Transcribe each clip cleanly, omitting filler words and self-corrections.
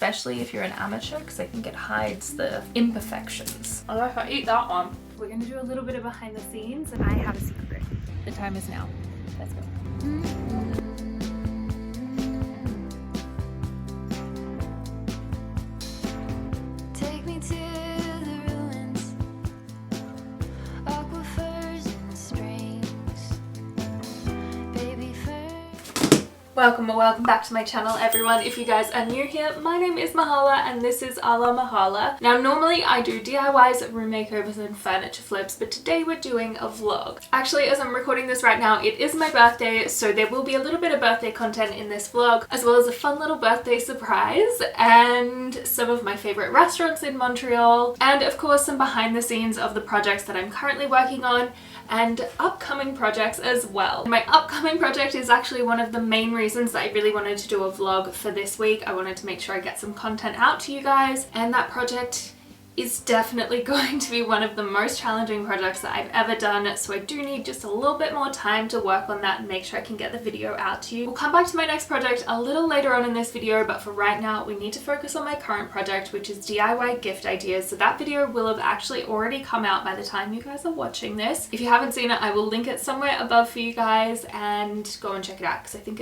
especially if you're an amateur, because I think it hides the imperfections. I like I eat that one. We're going to do a little bit of behind the scenes. I have a secret. The time is now. Let's go. Take me to the ruins, aquifers and springs, baby first. Welcome or welcome back to my channel, everyone. If you guys are new here, my name is Mahala and this is a la Mahala. Now normally I do DIYs, room makeovers and furniture flips, but today we're doing a vlog. Actually, as I'm recording this right now, it is my birthday, so there will be a little bit of birthday content in this vlog, as well as a fun little birthday surprise and some of my favorite restaurants in Montreal, and of course some behind the scenes of the projects that I'm currently working on and upcoming projects as well. My upcoming project is actually one of the main reasons that I really wanted to do a vlog for this week. I wanted to make sure I get some content out to you guys, and that project is definitely going to be one of the most challenging projects that I've ever done, so I do need just a little bit more time to work on that and make sure I can get the video out to you. We'll come back to my next project a little later on in this video, but for right now we need to focus on my current project, which is DIY gift ideas. So that video will have actually already come out by the time you guys are watching this. If you haven't seen it, I will link it somewhere above for you guys and go and check it out because I think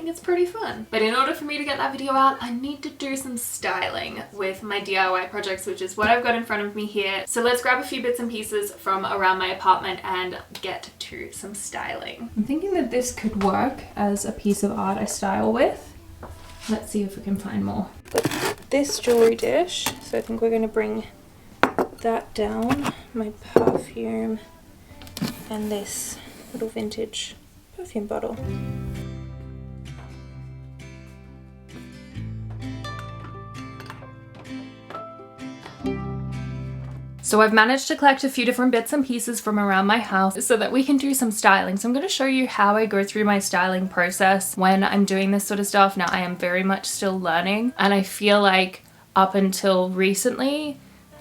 it's pretty fun. But in order for me to get that video out, I need to do some styling with my DIY projects, which is what I've got in front of me here. So let's grab a few bits and pieces from around my apartment and get to some styling. I'm thinking that this could work as a piece of art I style with. Let's see if we can find more. Got this jewelry dish, so I think we're going to bring that down. My perfume and this little vintage perfume bottle. So I've managed to collect a few different bits and pieces from around my house so that we can do some styling. So I'm going to show you how I go through my styling process when I'm doing this sort of stuff. Now I am very much still learning, and I feel like up until recently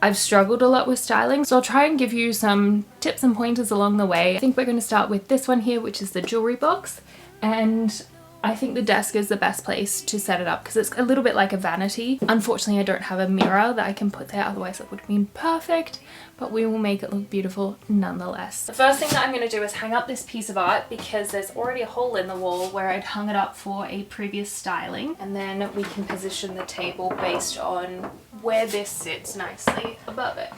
I've struggled a lot with styling. So I'll try and give you some tips and pointers along the way. I think we're going to start with this one here, which is the jewelry box, and I think the desk is the best place to set it up because it's a little bit like a vanity. Unfortunately, I don't have a mirror that I can put there, otherwise it would have been perfect, but we will make it look beautiful nonetheless. The first thing that I'm going to do is hang up this piece of art because there's already a hole in the wall where I'd hung it up for a previous styling, and then we can position the table based on where this sits nicely above it.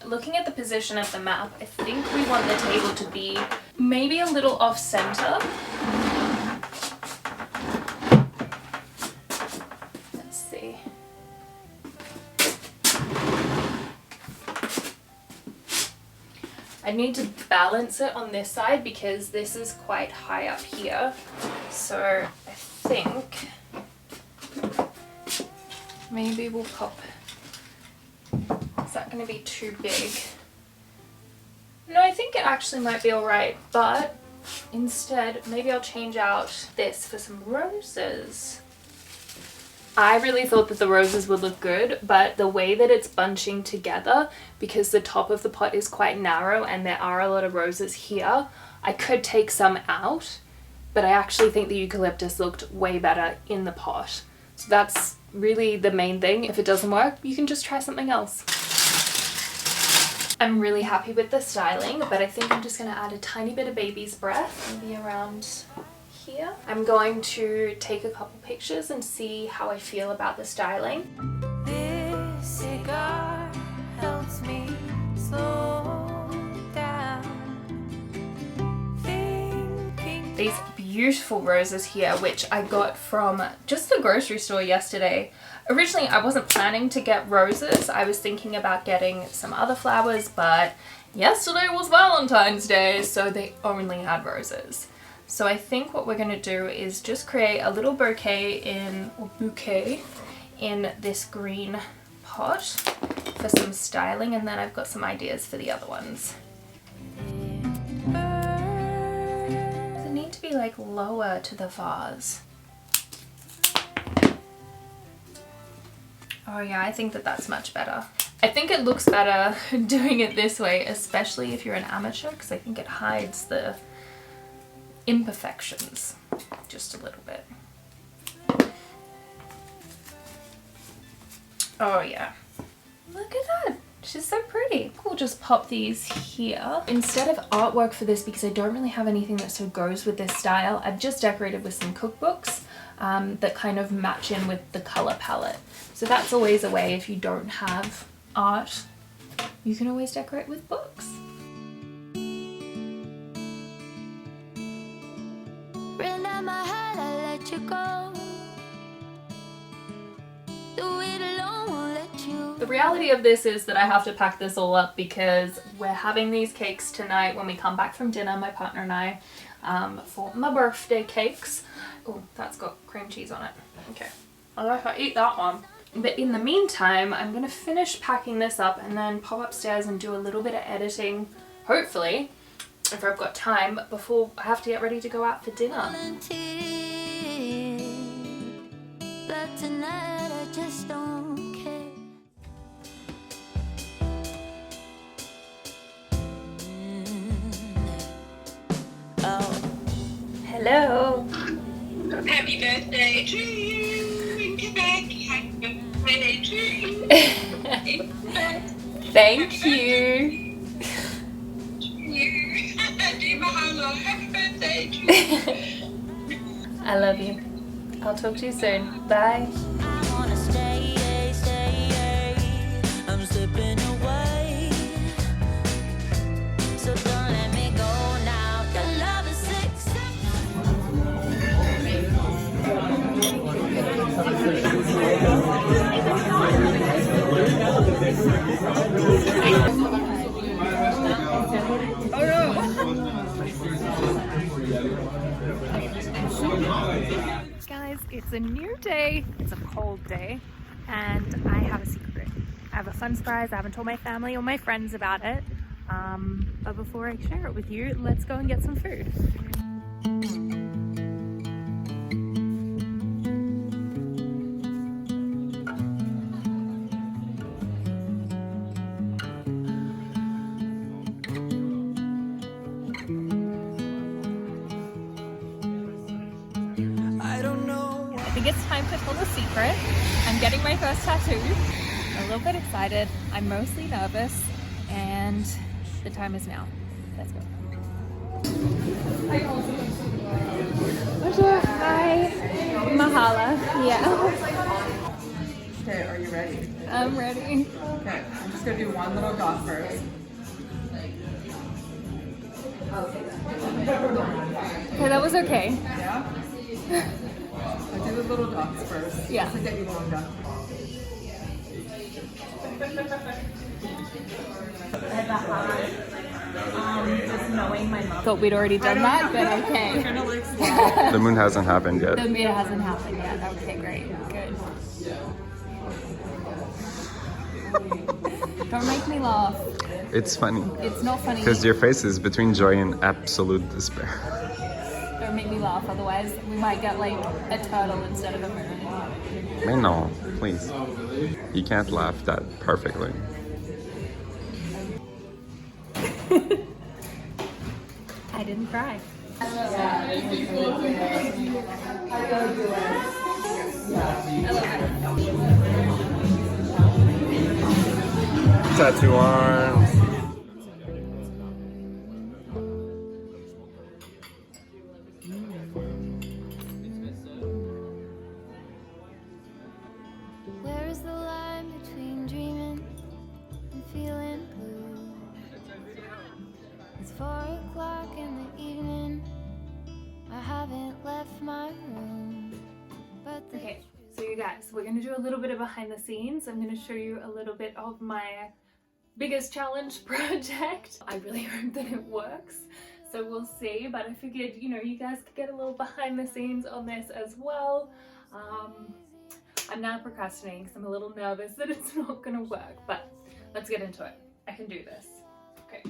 Looking at the position of the map, I think we want the table to be maybe a little off center. I need to balance it on this side because this is quite high up here. So I think maybe we'll pop. Is that going to be too big? No, I think it actually might be alright, but instead maybe I'll change out this for some roses. I really thought that the roses would look good, but the way that it's bunching together, because the top of the pot is quite narrow and there are a lot of roses here, I could take some out, but I actually think the eucalyptus looked way better in the pot. So that's really the main thing. If it doesn't work, you can just try something else. I'm really happy with the styling, but I think I'm just going to add a tiny bit of baby's breath, maybe around here. I'm going to take a couple pictures and see how I feel about the styling. This cigar helps me slow down. Thinking These beautiful roses here, which I got from just the grocery store yesterday. Originally I wasn't planning to get roses. I was thinking about getting some other flowers, but yesterday was Valentine's Day, so they only had roses. So I think what we're going to do is just create a little bouquet in this green pot for some styling, and then I've got some ideas for the other ones. Does it need to be like lower to the vase? Oh yeah, I think that that's much better. I think it looks better doing it this way, especially if you're an amateur, because I think it hides the imperfections just a little bit. Oh yeah. Look at that. She's so pretty. We'll just pop these here. Instead of artwork for this, because I don't really have anything that so goes with this style, I've just decorated with some cookbooks that kind of match in with the color palette. So that's always a way. If you don't have art, you can always decorate with books. Ran down my head, I let you go. Do it alone, won't let you. The reality of this is that I have to pack this all up because we're having these cakes tonight when we come back from dinner, my partner and I, for my birthday cakes. Oh, that's got cream cheese on it. Okay, I'll have to eat that one. But in the meantime, I'm gonna finish packing this up and then pop upstairs and do a little bit of editing, hopefully, if I've got time, before I have to get ready to go out for dinner. But tonight I just don't care. Oh. Hello. Happy birthday to you in Quebec. Happy birthday to you. Thank you. Dear Mahala, happy birthday to you. I love you. I'll talk to you soon. Bye. I wanna stay. I'm slipping away. So don't let me go now. Your love is sick. Guys, it's a new day. It's a cold day, and I have a secret. I have a fun surprise. I haven't told my family or my friends about it. But before I share it with you, let's go and get some food. I think it's time to tell the secret. I'm getting my first tattoo. I'm a little bit excited. I'm mostly nervous, and the time is now. Let's go. Bonjour. Hi. Mahala. Yeah. Okay, are you ready? I'm ready. Okay, I'm just gonna do one little dot first. Okay, that was okay. Yeah? I do the little dots first. Yeah. Just to get you warmed up. Just knowing my mom. Thought we'd already done that, but okay. Kind of like slow. The moon hasn't happened yet. The meet hasn't happened yet. Okay, great. Good. Don't make me laugh. It's funny. It's not funny. Because your face is between joy and absolute despair. Don't make me laugh, otherwise we might get like a turtle instead of a moon. Mais no, please. You can't laugh that perfectly. I didn't cry. Tattoo arms. Where is the line between dreaming and feeling blue? It's 4 o'clock in the evening. I haven't left my room. But the Okay, so you guys, we're gonna do a little bit of behind the scenes. I'm gonna show you a little bit of my biggest challenge project. I really hope that it works. So we'll see, but I figured, you know, you guys could get a little behind the scenes on this as well. I'm now procrastinating because I'm a little nervous that it's not gonna work, but let's get into it. I can do this. Okay.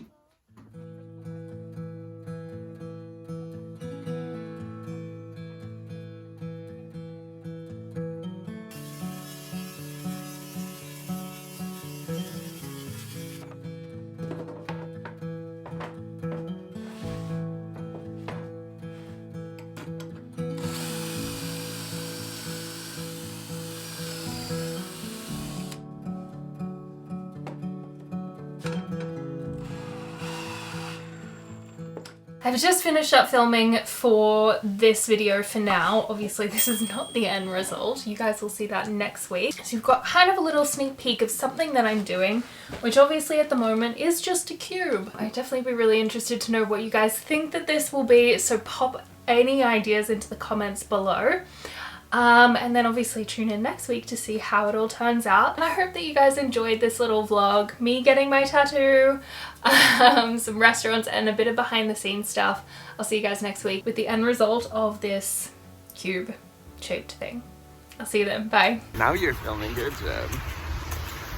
I've just finished up filming for this video for now. Obviously this is not the end result. You guys will see that next week. So you've got kind of a little sneak peek of something that I'm doing, which obviously at the moment is just a cube. I'd definitely be really interested to know what you guys think that this will be, so pop any ideas into the comments below. And then obviously tune in next week to see how it all turns out. And I hope that you guys enjoyed this little vlog, me getting my tattoo, some restaurants and a bit of behind the scenes stuff. I'll see you guys next week with the end result of this cube shaped thing. I'll see you then. Bye. Now you're filming. Good job.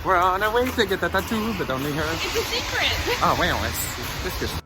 We're on our way to get the tattoo, but only her. It's a secret. Oh, well, it's just